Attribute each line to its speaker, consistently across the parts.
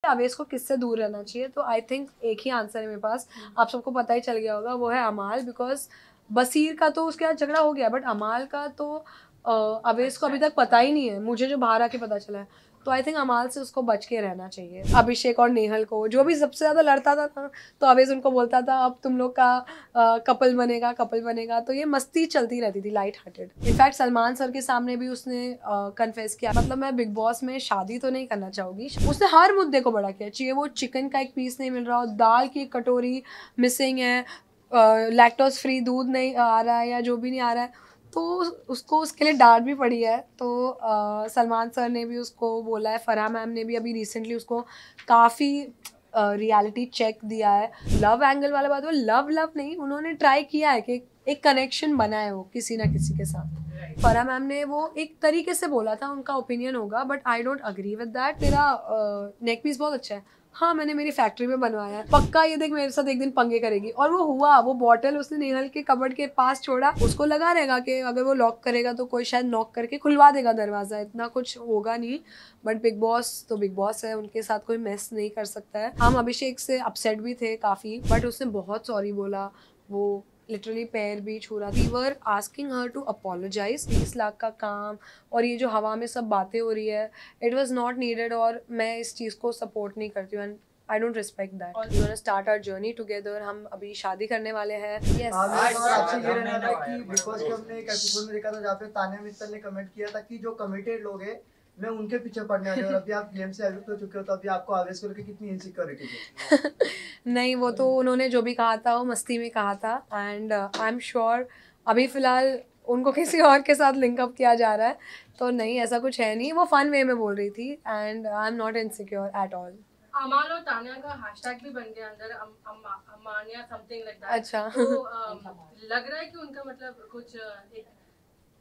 Speaker 1: अवेश को किससे दूर रहना चाहिए, तो आई थिंक एक ही आंसर है मेरे पास, आप सबको पता ही चल गया होगा, वो है अमाल। बिकॉज बसीर का तो उसके साथ झगड़ा हो गया, बट अमाल का तो अवेश को अभी तक पता ही नहीं है, मुझे जो बाहर आके पता चला है। तो आई थिंक अमाल से उसको बच के रहना चाहिए। अभिषेक और नेहल को जो भी सबसे ज़्यादा लड़ता था ना, तो अवेश उनको बोलता था अब तुम लोग का कपल बनेगा, कपल बनेगा। तो ये मस्ती चलती रहती थी, light hearted. In fact Salman sir के सामने भी उसने कन्फेस किया, मतलब मैं बिग बॉस में शादी तो नहीं करना चाहूँगी। उसने हर मुद्दे को बड़ा किया, चाहिए वो चिकन का एक पीस नहीं मिल रहा हो, दाल की एक कटोरी मिसिंग है, लैक्टोज फ्री दूध नहीं आ रहा है या जो भी नहीं आ रहा है, तो उसको उसके लिए डांट भी पड़ी है। तो सलमान सर ने भी उसको बोला है, फराह मैम ने भी अभी रिसेंटली उसको काफ़ी रियलिटी चेक दिया है। लव एंगल वाला बात, वो लव नहीं, उन्होंने ट्राई किया है कि एक कनेक्शन बना है वो किसी ना किसी के साथ। फराह मैम ने वो एक तरीके से बोला था, उनका ओपिनियन होगा, but I don't agree with that. तेरा नेक पीस बहुत अच्छा है, हाँ मैंने मेरी फैक्ट्री में बनवाया है, पक्का ये देख मेरे साथ एक दिन पंगे करेगी। और वो हुआ, वो बॉटल उसने नेहल के कबर्ड के पास छोड़ा, उसको लगा रहेगा कि अगर वो लॉक करेगा तो कोई शायद नॉक करके खुलवा देगा दरवाजा, इतना कुछ होगा नहीं। बट बिग बॉस तो बिग बॉस है, उनके साथ कोई मेस नहीं कर सकता है। हम अभिषेक से अपसेट भी थे काफ़ी, बट उसने बहुत सॉरी बोला, वो लिटरली पैर भी छू रहा। We were asking her to apologise. 20 lakh का काम और ये जो हवा में सब बातें हो रही है, इट वॉज नॉट नीडेड, और मैं इस चीज़ को सपोर्ट नहीं करती हूँ। I don't respect that. We want to start our journey together. हम अभी शादी करने वाले हैं। यस
Speaker 2: आपसे ये रहना था कि बिकॉज कि हमने एक एपिसोड में देखा था जहाँ पे तान्या मित्तल ने कमेंट किया था कि जो कमिटेड लोग हैं मैं उनके पीछे पड़ने वाले, और अभी आप गेम से एविक्ट हो चुके हो, तो अभी आपको आवेश को लेकर कितनी इनसिक्योरिटी है?
Speaker 1: नहीं, वो तो उन्होंने जो भी कहा था वो मस्ती में कहा था, एंड आई एम श्योर अभी फिलहाल उनको किसी और के साथ लिंकअप किया जा रहा है, तो नहीं ऐसा कुछ है नहीं, वो फन वे में बोल रही थी, and I am not insecure at all.
Speaker 3: अमाल और तान्या का हैशटैग भी बन गया अंदर, अमानिया समथिंग लाइक दैट।
Speaker 1: अच्छा।
Speaker 3: तो लग रहा है कि उनका मतलब कुछ एक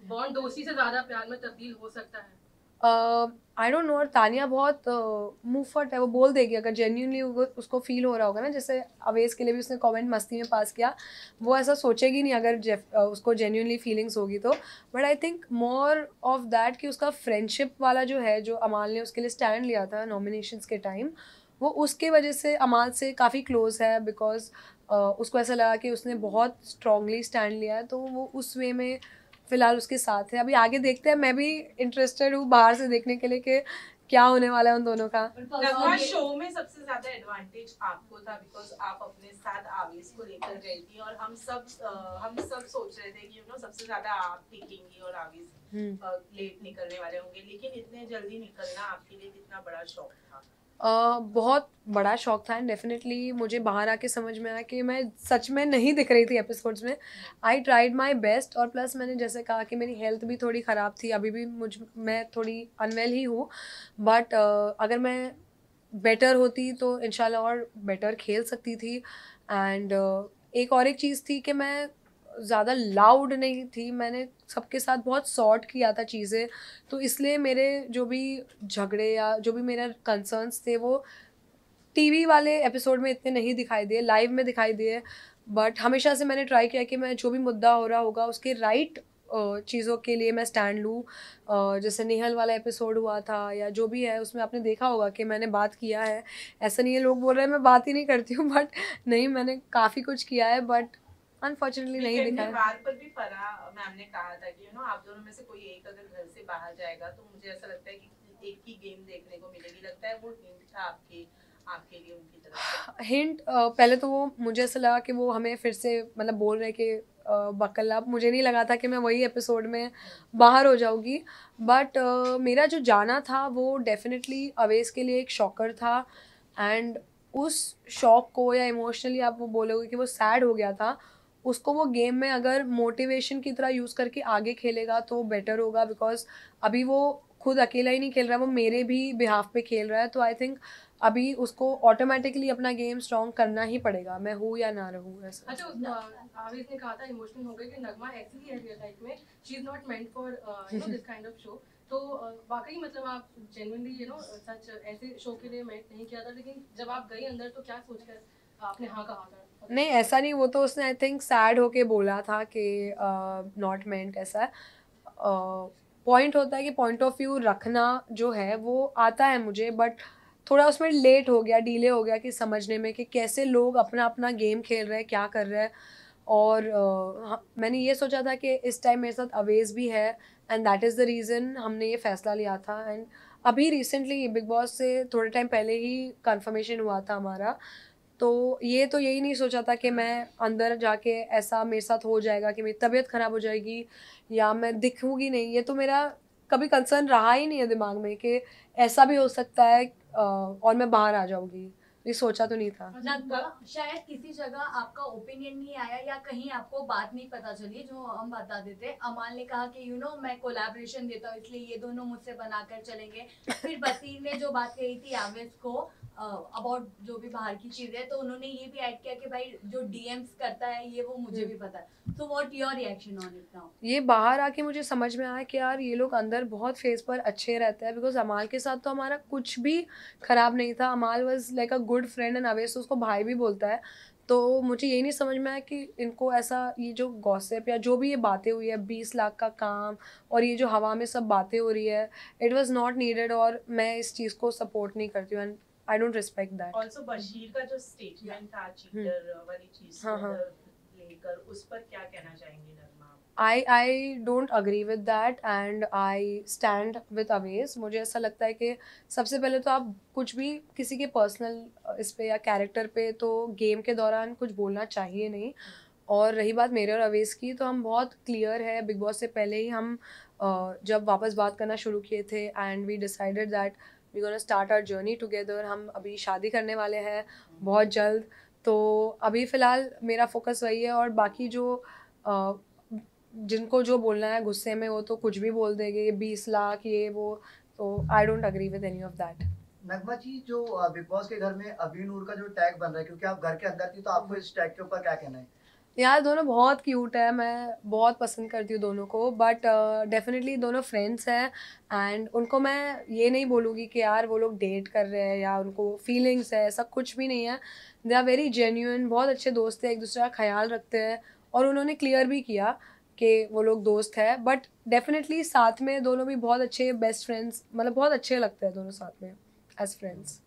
Speaker 3: बॉन्ड दोस्ती से ज्यादा प्यार में तब्दील हो सकता है।
Speaker 1: I don't know. और तानिया बहुत मुंहफट है, वो बोल देगी अगर जेन्युइनली उसको फील हो रहा होगा ना, जैसे अवेश के लिए भी उसने कमेंट मस्ती में पास किया, वो ऐसा सोचेगी नहीं अगर उसको जेन्युइनली फीलिंग्स होगी तो। But I think more of that कि उसका फ्रेंडशिप वाला जो है, जो अमाल ने उसके लिए स्टैंड लिया था नॉमिनेशंस के टाइम, वो उसके वजह से अमाल से काफ़ी क्लोज है। बिकॉज उसको ऐसा लगा कि उसने बहुत स्ट्रांगली स्टैंड लिया है, तो वो उस वे में फिलहाल उसके साथ है। अभी आगे देखते हैं, मैं भी इंटरेस्टेड हूँ बाहर से देखने के लिए कि क्या होने वाला है उन दोनों का।
Speaker 4: नगमा शो में सबसे ज्यादा एडवांटेज आपको था बिकॉज आप अपने साथ आवेश को लेकर गई थी, और हम सब सोच रहे थे कि सबसे ज्यादा आप टिकेंगी और आवेश लेट निकलने वाले होंगे, लेकिन इतने जल्दी निकलना आपके लिए कितना बड़ा शौक था?
Speaker 1: बहुत बड़ा शौक था, एंड डेफिनेटली मुझे बाहर आके समझ में आया कि मैं सच में नहीं दिख रही थी एपिसोड्स में। आई ट्राइड माई बेस्ट, और प्लस मैंने जैसे कहा कि मेरी हेल्थ भी थोड़ी ख़राब थी, अभी भी मैं थोड़ी अनवेल ही हूँ, बट अगर मैं बेटर होती तो इंशाल्लाह और बेटर खेल सकती थी। एंड एक चीज़ थी कि मैं ज़्यादा लाउड नहीं थी, मैंने सबके साथ बहुत सॉर्ट किया था चीज़ें, तो इसलिए मेरे जो भी झगड़े या जो भी मेरे कंसर्न्स थे वो टीवी वाले एपिसोड में इतने नहीं दिखाई दिए, लाइव में दिखाई दिए। बट हमेशा से मैंने ट्राई किया कि मैं जो भी मुद्दा हो रहा होगा उसके राइट चीज़ों के लिए मैं स्टैंड लूँ। जैसे नेहल वाला एपिसोड हुआ था या जो भी है, उसमें आपने देखा होगा कि मैंने बात किया है। ऐसा नहीं है लोग बोल रहे हैं मैं बात ही नहीं करती हूँ, बट नहीं, मैंने काफ़ी कुछ किया है, बट अनफॉर्चुनेटली नहीं दिखा है।
Speaker 4: बार पर भी फराह मैम ने कहा था कि आप दोनों में से कोई एक अगर घर से बाहर जाएगा तो मुझे ऐसा लगता है कि एक ही गेम देखने को मिलेगी। लगता है वो हिंट था आपके लिए उनकी तरफ?
Speaker 1: हिंट पहले तो वो मुझे ऐसा लगा कि वो हमें फिर से मतलब बोल रहे कि बकल अप, मुझे नहीं लगा था कि मैं वही एपिसोड में बाहर हो जाऊंगी। बट मेरा जो जाना था वो डेफिनेटली अवेश के लिए एक शॉकर था, एंड उस शॉक को या इमोशनली आप वो बोलोगे कि वो सैड हो गया था, उसको वो गेम में अगर मोटिवेशन की तरह यूज़ करके आगे खेलेगा तो बेटर होगा। बिकॉज अभी वो खुद अकेला ही नहीं खेल रहा है, वो मेरे भी बिहाफ पे खेल रहा है, तो आई थिंक अभी उसको ऑटोमेटिकली अपना गेम स्ट्रॉन्ग करना ही पड़ेगा, मैं हूँ या ना रहूँ ऐसा।
Speaker 3: अच्छा, आवेश ने कहा था इमोशनल हो गई कि नगमा ऐसी ही है रियल लाइफ में, she is not meant for this kind of show. तो वाकई मतलब आप जेन्युइनली सच ऐसे शो के लिए मेंट नहीं किया था, लेकिन जब आप गई अंदर तो क्या सोचकर आपने हाँ कहा था?
Speaker 1: नहीं ऐसा नहीं, वो तो उसने आई थिंक सैड होके बोला था कि नॉट मेंट ऐसा है। पॉइंट होता है कि पॉइंट ऑफ व्यू रखना जो है वो आता है मुझे, बट थोड़ा उसमें लेट हो गया, डिले हो गया कि समझने में कि कैसे लोग अपना अपना गेम खेल रहे हैं, क्या कर रहे हैं। और मैंने ये सोचा था कि इस टाइम मेरे साथ अवेज भी है and that is the reason हमने ये फ़ैसला लिया था। एंड अभी रिसेंटली बिग बॉस से थोड़े टाइम पहले ही कंफर्मेशन हुआ था हमारा। तो यही नहीं सोचा था कि मैं अंदर जाके ऐसा मेरे साथ हो जाएगा कि मेरी तबीयत ख़राब हो जाएगी या मैं दिखूँगी नहीं। ये तो मेरा कभी कंसर्न रहा ही नहीं है दिमाग में कि ऐसा भी हो सकता है और मैं बाहर आ जाऊँगी। ये सोचा तो नहीं था।
Speaker 5: नगमा, शायद किसी जगह आपका ओपिनियन नहीं आया या कहीं आपको बात नहीं पता चली जो हम बता देते। अमाल ने कहा कि मैं कोलैबोरेशन देता हूँ इसलिए ये दोनों मुझसे बनाकर चलेंगे। फिर बसीर ने जो बात कही थी आवेश को अबाउट जो भी बाहर की चीज है, तो उन्होंने ये भी ऐड किया कि भाई जो डीएम्स करता है ये वो मुझे भी पता है। So what your reaction on it now?
Speaker 1: ये बाहर आके मुझे समझ में आया कि यार ये लोग अंदर बहुत फेस पर अच्छे रहते हैं, बिकॉज अमाल के साथ तो हमारा कुछ भी खराब नहीं था। अमाल was like a good friend and Avesh उसको भाई भी बोलता है। तो मुझे यही नहीं समझ में आया कि इनको ऐसा ये जो गॉसिप या जो भी ये बातें हुई है 20 लाख का काम और ये जो हवा में सब बातें हो रही है, इट वाज नॉट नीडेड और मैं इस चीज़ को सपोर्ट नहीं करती हूँ and I don't respect that.
Speaker 4: Also Bashir का जो स्टेटमेंट था चीटर वाली चीज को लेकर, उस पर क्या कहना चाहेंगे नगमा?
Speaker 1: I don't agree with that and I stand with Aways। मुझे ऐसा लगता है कि सबसे पहले तो आप कुछ भी किसी के पर्सनल इस पे या कैरेक्टर पे तो गेम के दौरान कुछ बोलना चाहिए नहीं। और रही बात मेरे और अवेश की, तो हम बहुत क्लियर है, बिग बॉस से पहले ही हम जब वापस बात करना शुरू किए थे and we decided that we gonna start our journey together. हम अभी शादी करने वाले हैं बहुत जल्द। तो अभी फ़िलहाल मेरा फोकस वही है और बाकी जो जिनको जो बोलना है गुस्से में वो तो कुछ भी बोल देंगे, 20 लाख ये वो। तो I don't agree with any of that.
Speaker 2: Nagma ji, जो बिग बॉस के घर में अभी नूर का जो टैग बन रहा है, क्योंकि आप घर के अंदर थी, तो आपको इस टैग के ऊपर क्या कहना है?
Speaker 1: यार दोनों बहुत क्यूट है, मैं बहुत पसंद करती हूँ दोनों को, बट डेफिनेटली दोनों फ्रेंड्स हैं एंड उनको मैं ये नहीं बोलूँगी कि यार वो लोग डेट कर रहे हैं या उनको फीलिंग्स है, ऐसा कुछ भी नहीं है। दे आर वेरी जेन्युइन, बहुत अच्छे दोस्त हैं, एक दूसरे का ख्याल रखते हैं और उन्होंने क्लियर भी किया कि वो लोग दोस्त है। बट डेफिनेटली साथ में दोनों भी बहुत अच्छे बेस्ट फ्रेंड्स, मतलब बहुत अच्छे लगते हैं दोनों साथ में एज फ्रेंड्स।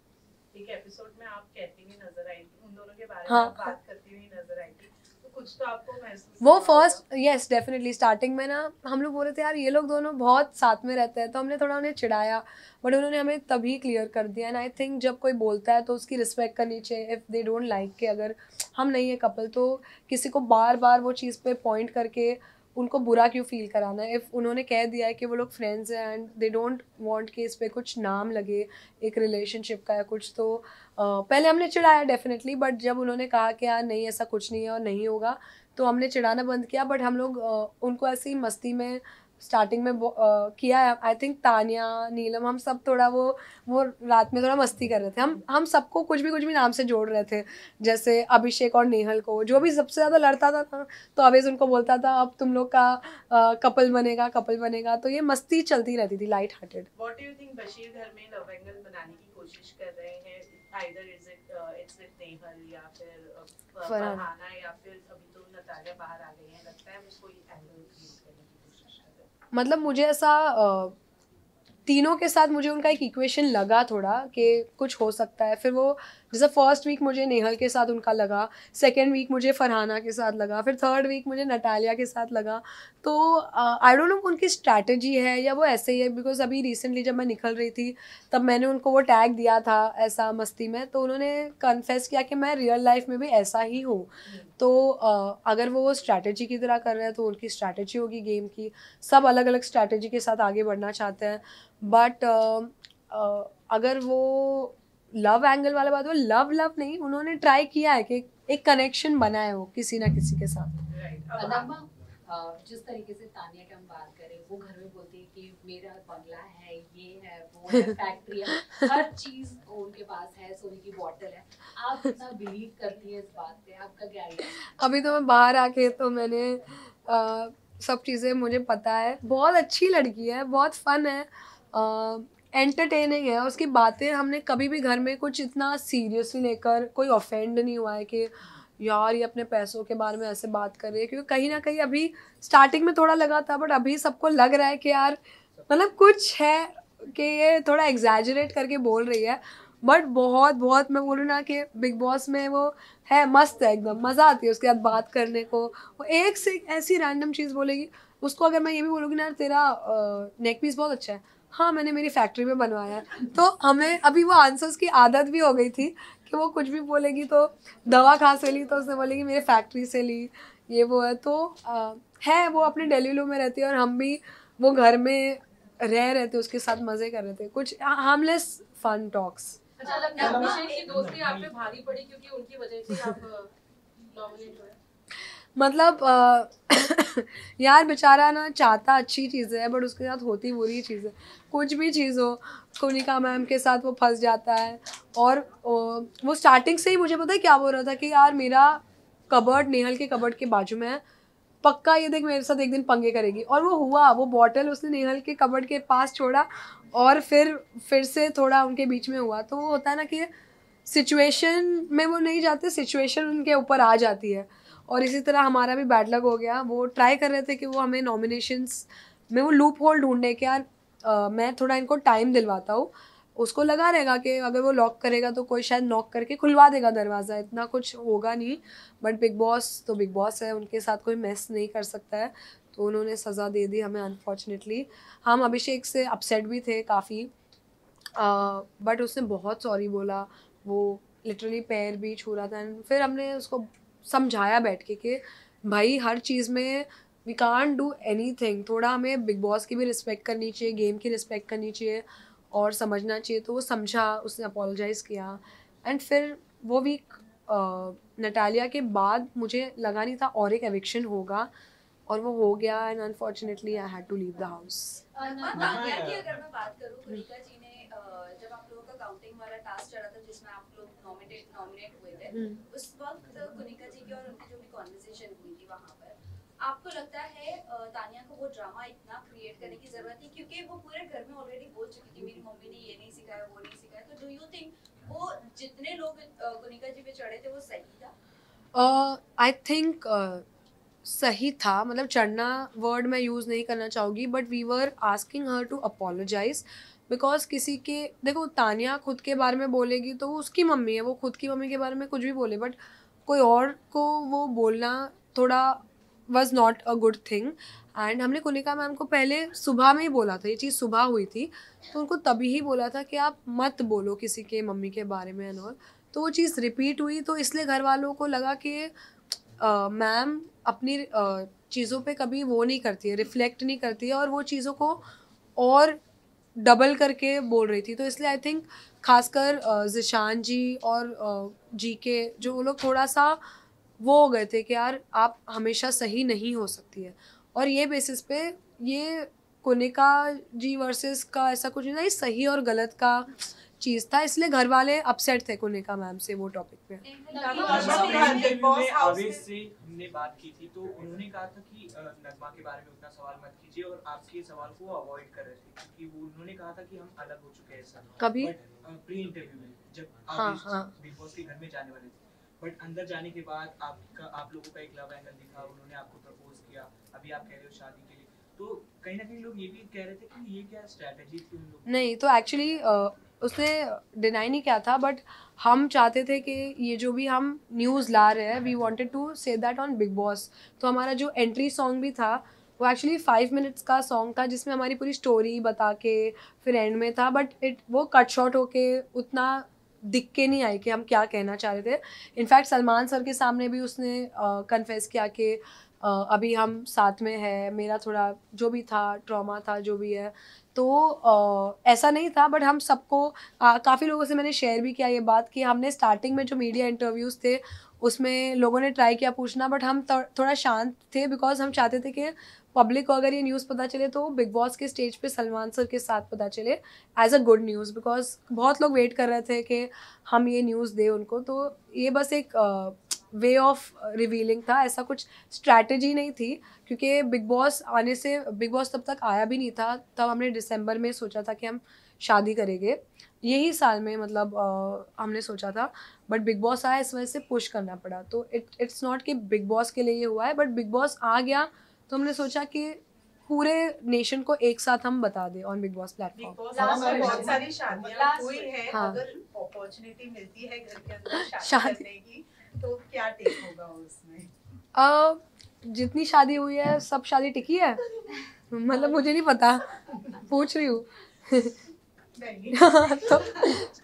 Speaker 4: एक एपिसोड में आप कहती हुई नजर आई थी, उन दोनों के बारे में
Speaker 1: हाँ,
Speaker 4: आप बात करती हुई नजर आई थी, तो कुछ तो आपको महसूस
Speaker 1: वो
Speaker 4: हुआ
Speaker 1: फर्स्ट
Speaker 4: होगा?
Speaker 1: यस डेफिनेटली स्टार्टिंग में ना हम लोग बोल रहे थे यार ये लोग दोनों बहुत साथ में रहते हैं, तो हमने थोड़ा उन्हें चिढ़ाया, बट उन्होंने हमें तभी क्लियर कर दिया। एंड आई थिंक जब कोई बोलता है तो उसकी रिस्पेक्ट करनी चाहिए। इफ़ दे डोंट लाइक के अगर हम नहीं है कपल, तो किसी को बार बार वो चीज़ पे पॉइंट करके उनको बुरा क्यों फील कराना है। इफ़ उन्होंने कह दिया है कि वो लोग फ्रेंड्स हैं एंड दे डोंट वांट कि इस पे कुछ नाम लगे एक रिलेशनशिप का या कुछ, तो पहले हमने चिढ़ाया डेफिनेटली, बट जब उन्होंने कहा कि यार नहीं ऐसा कुछ नहीं है और नहीं होगा, तो हमने चिढ़ाना बंद किया। बट हम लोग उनको ऐसी मस्ती में स्टार्टिंग में किया है। आई थिंक तानिया, नीलम, हम सब थोड़ा वो रात में थोड़ा मस्ती कर रहे थे। हम सबको कुछ भी नाम से जोड़ रहे थे, जैसे अभिषेक और नेहल को, जो भी सबसे ज़्यादा लड़ता था ना, तो अवेश उनको बोलता था अब तुम लोग का कपल बनेगा। तो ये मस्ती चलती रहती थी light hearted.
Speaker 4: What do you think Bashir घर में लव एंगल बनाने की कोशिश कर रहे हैं? Either it's with नेहल या फिर फरहाना या फिर अभी तो नतालिया बाहर आ गई है, लगता है उसको ये एंगल क्रिएट करने की कोशिश कर रहे हैं?
Speaker 1: मतलब मुझे ऐसा तीनों के साथ मुझे उनका एक इक्वेशन लगा थोड़ा कि कुछ हो सकता है। फिर वो जैसे फर्स्ट वीक मुझे नेहल के साथ उनका लगा, सेकेंड वीक मुझे फरहाना के साथ लगा, फिर थर्ड वीक मुझे नटालिया के साथ लगा। तो आई डोंट नो उनकी स्ट्रैटेजी है या वो ऐसे ही है, बिकॉज अभी रिसेंटली जब मैं निकल रही थी तब मैंने उनको वो टैग दिया था ऐसा मस्ती में, तो उन्होंने कन्फेस किया कि मैं रियल लाइफ में भी ऐसा ही हूँ। तो अगर वो स्ट्रैटेजी की तरह कर रहे हैं तो उनकी स्ट्रैटेजी होगी गेम की। सब अलग अलग स्ट्रैटेजी के साथ आगे बढ़ना चाहते हैं, बट अगर वो लव एंगल वाला बात, वो लव नहीं, उन्होंने ट्राई किया है कि एक कनेक्शन बनाए हो किसी ना किसी के साथ।
Speaker 4: Right. अब
Speaker 5: नगमा, जिस तरीके से तानिया की हम बात करें, वो घर में बोलती है कि मेरा बंगला है, ये है, वो है, फैक्ट्री है, हर चीज उनके पास है, सोने की बॉटल है। आप कितना बिलीव करती है इस बात पे? आपका क्या आइडिया?
Speaker 1: अभी तो मैं बाहर आके तो मैंने सब चीज़ें मुझे पता है। बहुत अच्छी लड़की है, बहुत फन है, एंटरटेनिंग है। उसकी बातें हमने कभी भी घर में कुछ इतना सीरियसली लेकर कोई ऑफेंड नहीं हुआ है कि यार ये अपने पैसों के बारे में ऐसे बात कर रही है, क्योंकि कहीं ना कहीं अभी स्टार्टिंग में थोड़ा लगा था, बट अभी सबको लग रहा है कि यार मतलब कुछ है कि ये थोड़ा एग्जैजरेट करके बोल रही है। बट बहुत बहुत मैं बोलूँ ना कि बिग बॉस में वो है, मस्त है एकदम, मज़ा आती है उसके साथ बात करने को। वो एक से एक ऐसी रैंडम चीज़ बोलेगी, उसको अगर मैं ये भी बोलूँगी ना तेरा नेक पीस बहुत अच्छा है, हाँ मैंने मेरी फैक्ट्री में बनवाया है, तो हमें अभी वो आंसर्स की आदत भी हो गई थी कि वो कुछ भी बोलेगी तो दवा कहाँ से ली, तो उसने बोलेगी मेरे फैक्ट्री से ली, ये वो है। तो है वो अपने डेलीलू में रहती है और हम भी वो घर में रह रहे थे, उसके साथ मज़े कर रहे थे, कुछ हार्मलेस फन टॉक्स।
Speaker 3: अच्छा लगता है अभिषेक की दोस्ती आप पे भारी पड़ी क्योंकि उनकी वजह से आप नॉमिनेट हुए।
Speaker 1: मतलब यार बेचारा ना चाहता अच्छी चीज़ है बट उसके साथ होती बुरी चीज़ है। कुछ भी चीज़ हो, कोनिका मैम के साथ वो फंस जाता है। और वो स्टार्टिंग से ही मुझे पता है क्या बोल रहा था कि यार मेरा कबर्ड नेहल के कबर्ड के बाजू में है, पक्का ये देख मेरे साथ एक दिन पंगे करेगी। और वो हुआ, वो बॉटल उसने नेहल के कबर्ड के पास छोड़ा और फिर से थोड़ा उनके बीच में हुआ। तो वो होता है ना कि सिचुएशन में वो नहीं जाते, सिचुएशन उनके ऊपर आ जाती है। और इसी तरह हमारा भी बैड लक हो गया। वो ट्राई कर रहे थे कि वो हमें नॉमिनेशंस में वो लूप होल ढूंढने के, यार मैं थोड़ा इनको टाइम दिलवाता हूँ। उसको लगा रहेगा कि अगर वो लॉक करेगा तो कोई शायद नॉक करके खुलवा देगा दरवाज़ा, इतना कुछ होगा नहीं। बट बिग बॉस तो बिग बॉस है, उनके साथ कोई मेस नहीं कर सकता है। तो उन्होंने सज़ा दे दी हमें अनफॉर्चुनेटली। हम अभिषेक से अपसेट भी थे काफ़ी, बट उसने बहुत सॉरी बोला, वो लिटरली पैर भी छू रहा था। फिर हमने उसको समझाया बैठ के कि भाई हर चीज़ में वी कांट डू एनीथिंग, थोड़ा हमें बिग बॉस की भी रिस्पेक्ट करनी चाहिए, गेम की रिस्पेक्ट करनी चाहिए और समझना चाहिए। तो वो समझा, उसने अपोलोजाइज़ किया। एंड फिर वो वीक नटालिया के बाद मुझे लगा नहीं था और एक एविक्शन होगा, और वो हो गया। And unfortunately I had to leave the house.
Speaker 5: Tania की अगर मैं बात करूं, कुनिका जी ने जब आप लोगों का काउंटिंग वाला टास्क चला था जिसमें आप लोग नॉमिनेट हुए थे, उस वक्त कुनिका जी की और उनकी जो भी कॉन्वर्सेशन हुई थी वहां पर, आपको लगता है तानिया को वो ड्रामा इतना क्रिएट करने की जरूरत थी? क्योंकि वो पूरे घर में ऑलरेडी बोल चुकी थी मेरी मम्मी ने ये नहीं सिखाया, वो नहीं सिखाया। तो डू यू थिंक वो जितने लोग कुनिका जी पे चढ़े थे वो सही था?
Speaker 1: आई थिंक सही था, मतलब चढ़ना वर्ड मैं यूज़ नहीं करना चाहूँगी, but we were asking her to apologise. Because किसी के, देखो तानिया खुद के बारे में बोलेगी तो वो उसकी मम्मी है, वो खुद की मम्मी के बारे में कुछ भी बोले, बट कोई और को वो बोलना थोड़ा was not a good thing. And हमने कुनिका मैम को पहले सुबह में ही बोला था, ये चीज़ सुबह हुई थी, तो उनको तभी ही बोला था कि आप मत बोलो किसी के मम्मी के बारे में एंड ऑल। तो वो चीज़ रिपीट हुई, तो इसलिए घर वालों को लगा कि मैम अपनी चीज़ों पे कभी वो नहीं करती है, रिफ्लेक्ट नहीं करती है, और वो चीज़ों को और डबल करके बोल रही थी। तो इसलिए आई थिंक खासकर ज़िशान जी और जी के जो वो लोग थोड़ा सा वो हो गए थे कि यार आप हमेशा सही नहीं हो सकती है। और ये बेसिस पे ये कुनिका जी वर्सेस का ऐसा कुछ नहीं था, ये सही और गलत का चीज़ था, इसलिए घर वाले अपसेट थे कुनिका मैम से वो टॉपिक पे।
Speaker 6: आवेश से हमने बात की थी तो उन्होंने कहा था कि नगमा के बारे में उतना सवाल मत कीजिए, और आपके सवाल को अवॉइड कर रहे थे क्योंकि वो उन्होंने कहा था कि हम अलग हो चुके हैं सर।
Speaker 1: कभी
Speaker 6: प्री इंटरव्यू में जब
Speaker 1: हाँ,
Speaker 6: आप बिग बॉस के घर में जाने वाले थे, बट अंदर जाने के बाद आप लोगों का एक लव एंगल दिखा, उन्होंने आपको प्रपोज किया, अभी आप कह रहे हो शादी के लिए। तो कहीं ना कहीं लोग ये भी कह रहे थे कि ये क्या स्ट्रेटजी थी उन लोगों?
Speaker 1: नहीं, तो एक्चुअली उसने डिनाई नहीं किया था, बट हम चाहते थे कि ये जो भी हम न्यूज़ ला रहे हैं, we wanted to say that on Bigg Boss. तो हमारा जो एंट्री सॉन्ग भी था वो एक्चुअली 5 मिनट्स का सॉन्ग था, जिसमें हमारी पूरी स्टोरी बता के फिर एंड में था, बट वो कट शॉर्ट होके उतना दिख के नहीं आई कि हम क्या कहना चाह रहे थे। इनफैक्ट सलमान सर के सामने भी उसने कन्फेस किया कि अभी हम साथ में है, मेरा थोड़ा जो भी था ट्रॉमा था जो भी है, तो ऐसा नहीं था। बट हम सबको काफ़ी लोगों से मैंने शेयर भी किया ये बात कि हमने स्टार्टिंग में जो मीडिया इंटरव्यूज़ थे उसमें लोगों ने ट्राई किया पूछना, बट हम थोड़ा शांत थे, बिकॉज हम चाहते थे कि पब्लिक को अगर ये न्यूज़ पता चले तो बिग बॉस के स्टेज पे सलमान सर के साथ पता चले as a good news, because बहुत लोग वेट कर रहे थे कि हम ये न्यूज़ दें उनको। तो ये बस एक वे ऑफ रिवीलिंग था, ऐसा कुछ स्ट्रैटेजी नहीं थी, क्योंकि बिग बॉस आने से, बिग बॉस तब तक आया भी नहीं था, तब हमने दिसंबर में सोचा था कि हम शादी करेंगे, यही साल में मतलब हमने सोचा था। बट बिग बॉस आया, इस वजह से पुश करना पड़ा। तो इट्स नॉट कि बिग बॉस के लिए ये हुआ है, बट बिग बॉस आ गया तो हमने सोचा कि पूरे नेशन को एक साथ हम बता दें ऑन बिग बॉस प्लेटफॉर्म।
Speaker 4: बहुत सारी शादियां हुई हैं,
Speaker 1: हाँ।
Speaker 4: अगर अपॉर्चुनिटी मिलती है घर के अंदर शादी करने की, तो क्या टेक होगा उसमें?
Speaker 1: जितनी शादी हुई है सब शादी टिकी है, मतलब मुझे नहीं पता, पूछ रही हूँ।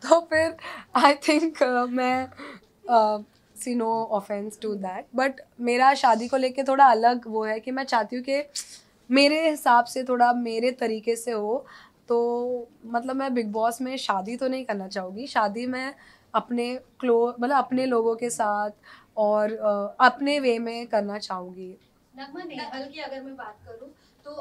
Speaker 1: तो फिर आई थिंक मैं see no offense to that, but मेरा शादी को लेके थोड़ा अलग वो है कि मैं चाहती हूँ कि मेरे हिसाब से थोड़ा मेरे तरीके से हो। तो मतलब मैं बिग बॉस में शादी तो नहीं करना चाहूँगी, शादी मैं अपने मतलब अपने लोगों के साथ और अपने वे में करना चाहूँगी।
Speaker 5: नगमा नेहल की अगर मैं बात करूं तो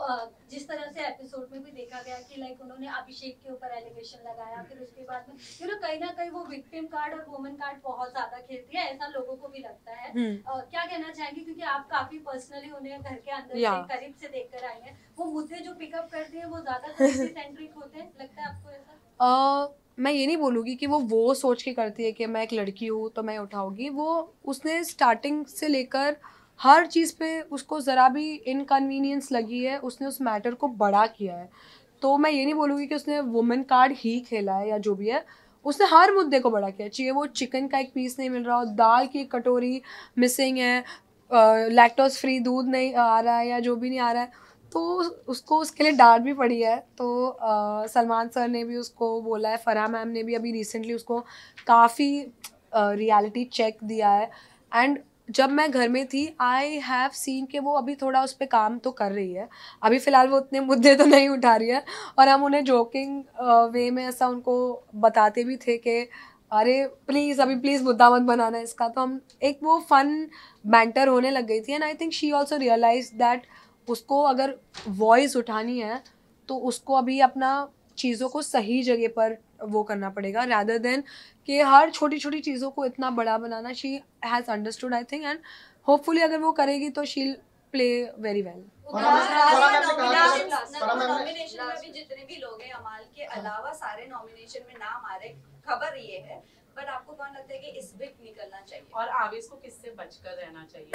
Speaker 5: जिस तरह से एपिसोड में भी देखा गया कि लाइक उन्होंने अभिषेक के ऊपर एलिगेशन लगाया, फिर उसके बाद में कहीं ना कहीं वो विक्टिम कार्ड और वुमन कार्ड बहुत ज्यादा खेलती है, ऐसा लोगों को भी लगता है। क्या कहना चाहेंगे, क्योंकि आप काफी पर्सनली उन्हें घर के अंदर से करीब से देखकर आए हैं, वो मुद्दे जो पिकअप करती है वो ज्यादा सेंट्रिक होते हैं, लगता है आपको ऐसा?
Speaker 1: मैं ये नहीं बोलूँगी कि वो सोच के करती है कि मैं एक लड़की हूँ तो मैं उठाऊंगी। वो उसने स्टार्टिंग से लेकर हर चीज़ पे उसको ज़रा भी इनकन्वीनियंस लगी है, उसने उस मैटर को बड़ा किया है। तो मैं ये नहीं बोलूँगी कि उसने वुमेन कार्ड ही खेला है या जो भी है, उसने हर मुद्दे को बड़ा किया। चाहिए वो चिकन का एक पीस नहीं मिल रहा हो, दाल की एक कटोरी मिसिंग है, लैक्टोज फ्री दूध नहीं आ रहा है या जो भी नहीं आ रहा है, तो उसको उसके लिए डांट भी पड़ी है। तो सलमान सर ने भी उसको बोला है, फराह मैम ने भी अभी रिसेंटली उसको काफ़ी रियलिटी चेक दिया है। एंड जब मैं घर में थी आई हैव सीन कि वो अभी थोड़ा उस पर काम तो कर रही है। अभी फ़िलहाल वो उतने मुद्दे तो नहीं उठा रही है, और हम उन्हें जोकिंग वे में ऐसा उनको बताते भी थे कि अरे प्लीज़ अभी प्लीज़ मुद्दा मत बनाना इसका। तो हम एक वो फन बैंटर होने लग गई थी। And I think she also realise that उसको अगर वॉइस उठानी है तो उसको अभी अपना चीज़ों को सही जगह पर वो करना पड़ेगा, rather देन कि हर छोटी छोटी चीज़ों को इतना बड़ा बनाना। She has understood I think, and hopefully अगर वो करेगी तो she play very well.
Speaker 7: Nomination में भी जितने भी लोग हैं अमाल के अलावा सारे नॉमिनेशन में नाम आ रहे, खबर ये है, बट आपको कौन लगता है कि इस वीक निकलना चाहिए
Speaker 4: और आवेश को किससे बचकर रहना चाहिए?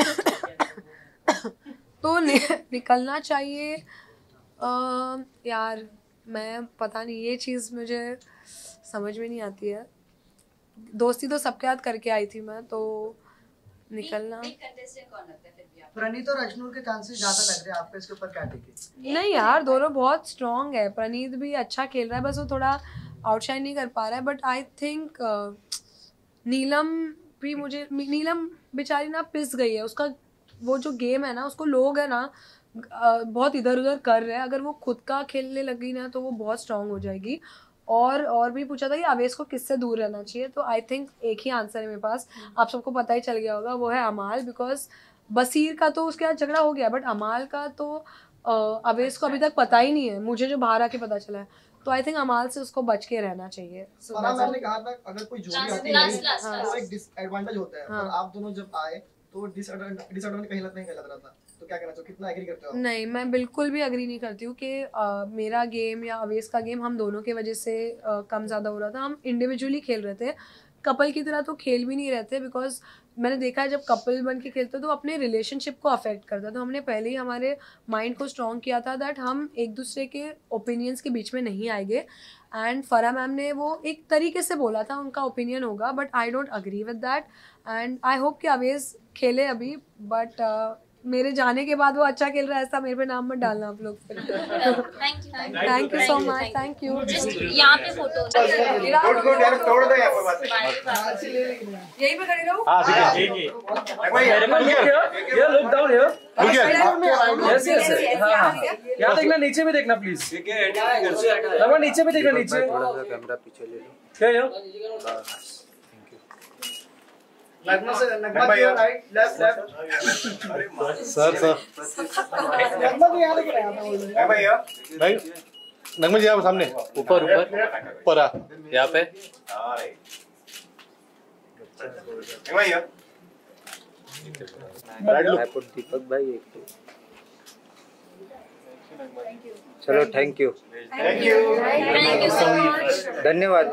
Speaker 1: तो निकलना चाहिए यार, मैं पता नहीं, ये चीज़ मुझे समझ में नहीं आती है। दोस्ती तो सबके साथ करके आई थी मैं, तो निकलना
Speaker 7: कंटेस्टेंट कौन लगता है फिर भी आपको?
Speaker 2: प्रणीत और अश्नूर के चांसेस ज्यादा लग रहे हैं, आपको इसके ऊपर क्या टिके?
Speaker 1: नहीं यार, दोनों बहुत स्ट्रॉन्ग है। प्रणीत भी अच्छा खेल रहा है, बस वो थोड़ा आउटशाइन नहीं कर पा रहा है। बट आई थिंक नीलम भी, मुझे नीलम बेचारी ना पिस गई है। उसका वो जो गेम है ना, उसको लोग है ना बहुत इधर उधर कर रहे हैं। अगर वो खुद का खेलने लगी ना तो वो बहुत स्ट्रांग हो जाएगी। और भी पूछा था कि आवेश को किससे दूर रहना चाहिए, तो आई थिंक एक ही आंसर है मेरे पास, आप सबको पता ही चल गया होगा, वो है अमाल। बिकॉज बसीर का तो उसके साथ झगड़ा हो गया, बट अमाल का तो आवेश को अभी तक पता ही नहीं है, मुझे जो बाहर आके पता चला है। तो आई थिंक अमाल से उसको बच के रहना चाहिए।
Speaker 2: मैंने कहा था अगर कोई जोड़ी आती है तो एक डिसएडवांटेज होता है, पर आप दोनों जब आए तो डिसएडवांटेज कहीं नहीं लग रहा था। तो क्या कहना चाहिए, कितना एग्री करते हो?
Speaker 1: नहीं, मैं बिल्कुल भी एग्री नहीं करती हूँ कि मेरा गेम या अवेश का गेम हम दोनों की वजह से कम ज़्यादा हो रहा था। हम इंडिविजुअली खेल रहे थे, कपल की तरह तो खेल भी नहीं रहते। बिकॉज मैंने देखा है जब कपल बन के खेलते तो अपने रिलेशनशिप को अफेक्ट करता है। तो हमने पहले ही हमारे माइंड को स्ट्रॉन्ग किया था दैट हम एक दूसरे के ओपिनियंस के बीच में नहीं आएंगे। एंड फराह मैम ने वो एक तरीके से बोला था, उनका ओपिनियन होगा, but I don't agree with that. And I hope कि अवेश खेले अभी, बट मेरे जाने के बाद वो अच्छा खेल रहा है ऐसा मेरे पे नाम मत डालना आप लोग। Thank you so much, thank you.
Speaker 8: यहाँ पे फोटो
Speaker 9: तोड़ दो यहाँ पर
Speaker 1: यहीं पे खड़े रहो।
Speaker 9: हाँ ठीक है।
Speaker 10: ये look down here. Yes yes हां यहाँ देखना, नीचे भी देखना प्लीज।
Speaker 9: ठीक है, घर से हटा।
Speaker 10: नगमा नीचे भी देखना, नीचे
Speaker 9: थोड़ा सा कैमरा पीछे ले लो।
Speaker 10: क्या यो
Speaker 2: नगमा से नगमा की राइट लेफ्ट
Speaker 11: सर
Speaker 2: नगमा को यहाँ लेके आया था
Speaker 9: भाई
Speaker 11: नहीं, नगमा जी यहाँ सामने
Speaker 12: ऊपर ऊपर
Speaker 11: आ
Speaker 12: यहाँ पे।
Speaker 9: भाई
Speaker 12: दीपक भाई एक तो चलो, थैंक यू धन्यवाद।